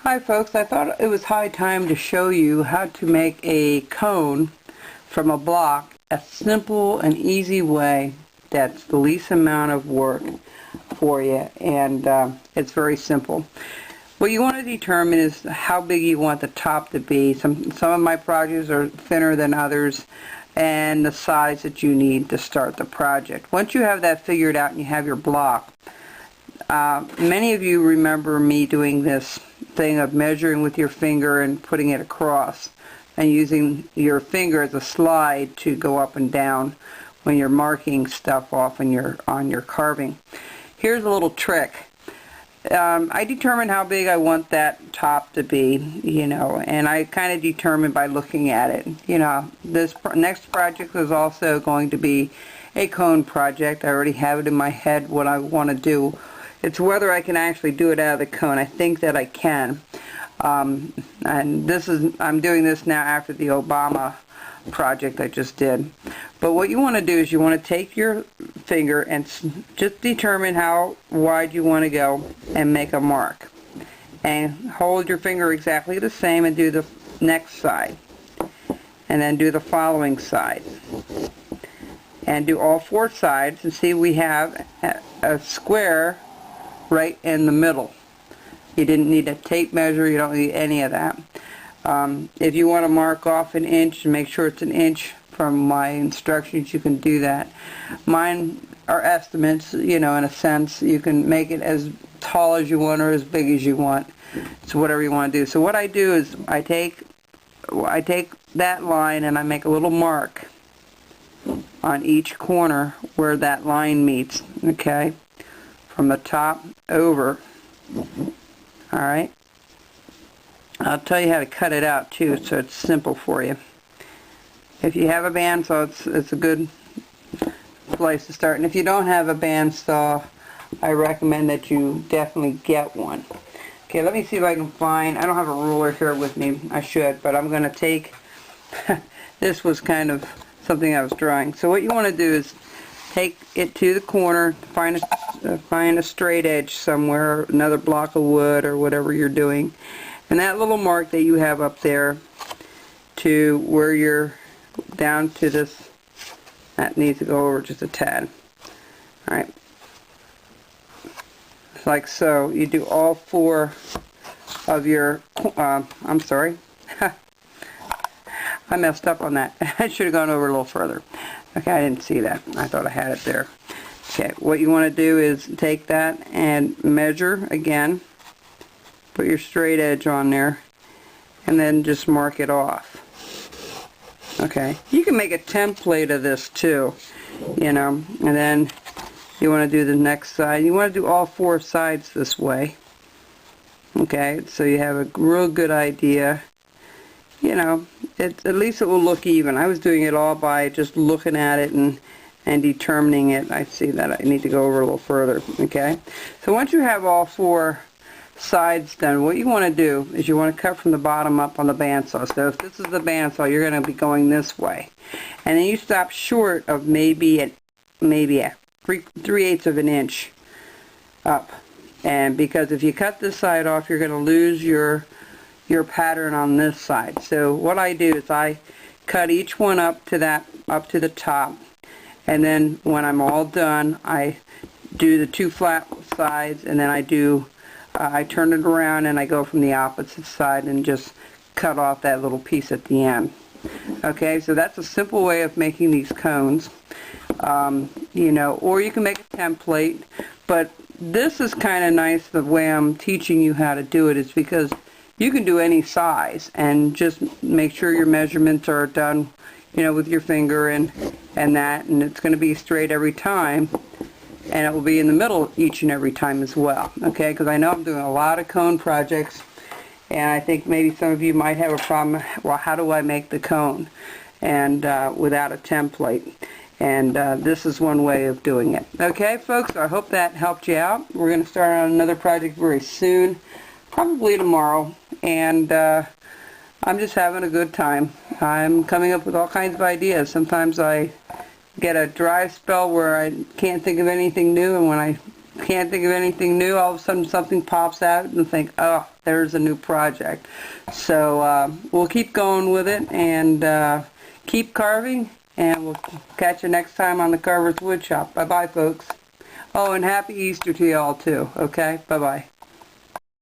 Hi folks, I thought it was high time to show you how to make a cone from a block, a simple and easy way that's the least amount of work for you, and it's very simple. What you want to determine is how big you want the top to be. Some of my projects are thinner than others, and the size that you need to start the project. Once you have that figured out and you have your block, many of you remember me doing this thing of measuring with your finger and putting it across and using your finger as a slide to go up and down when you're marking stuff off on your carving. Here's a little trick. I determine how big I want that top to be, and I kind of determine by looking at it. This next project is also going to be a cone project. I already have it in my head what I want to do. It's whether I can actually do it out of the cone. I think that I can. And I'm doing this now after the Obama project I just did. But what you want to do is you want to take your finger and just determine how wide you want to go and make a mark. And hold your finger exactly the same and do the next side. And then do the following side. And do all four sides, and see we have a square right in the middle. You didn't need a tape measure, you don't need any of that. If you want to mark off an inch and make sure it's an inch from my instructions, you can do that. Mine are estimates, in a sense. You can make it as tall as you want or as big as you want. It's whatever you want to do. So what I do is I take that line and I make a little mark on each corner where that line meets, okay? From the top over. Alright. I'll tell you how to cut it out too, so it's simple for you. If you have a bandsaw, it's a good place to start. And if you don't have a bandsaw, I recommend that you definitely get one. Okay, let me see if I can find, I don't have a ruler here with me. I should, but I'm going to take, this was kind of something I was drawing. So what you want to do is take it to the corner, find a straight edge somewhere, another block of wood or whatever you're doing, and that little mark that you have up there to where you're down to this, that needs to go over just a tad. Alright, like so. You do all four of your, I'm sorry, I messed up on that. I should have gone over a little further. Okay, I didn't see that. I thought I had it there. Okay, what you want to do is take that and measure again. Put your straight edge on there, and then just mark it off. Okay, you can make a template of this too, and then you want to do the next side. You want to do all four sides this way. Okay, so you have a real good idea. At least it will look even. I was doing it all by just looking at it and determining it. I see that I need to go over a little further. Okay, so once you have all four sides done, what you want to do is you want to cut from the bottom up on the bandsaw. So if this is the bandsaw, you're going to be going this way, and then you stop short of maybe a 3/8 of an inch up. And because if you cut this side off, you're going to lose your pattern on this side. So what I do is I cut each one up to the top, and then when I'm all done, I do the two flat sides, and then I turn it around and I go from the opposite side and just cut off that little piece at the end. Okay, so that's a simple way of making these cones. Or you can make a template, but this is kind of nice. The way I'm teaching you how to do it is because you can do any size, and just make sure your measurements are done, with your finger and it's going to be straight every time, and it will be in the middle each and every time as well. Okay, because I know I'm doing a lot of cone projects, and I think maybe some of you might have a problem. Well, how do I make the cone and without a template? And this is one way of doing it. Okay, folks, I hope that helped you out. We're going to start on another project very soon, probably tomorrow, and I'm just having a good time. I'm coming up with all kinds of ideas. Sometimes I get a dry spell where I can't think of anything new, and when I can't think of anything new, all of a sudden something pops out and think, oh, there's a new project. So we'll keep going with it and keep carving, and we'll catch you next time on the Carver's Woodshop. Bye-bye, folks. Oh, and happy Easter to you all, too. Okay? Bye-bye.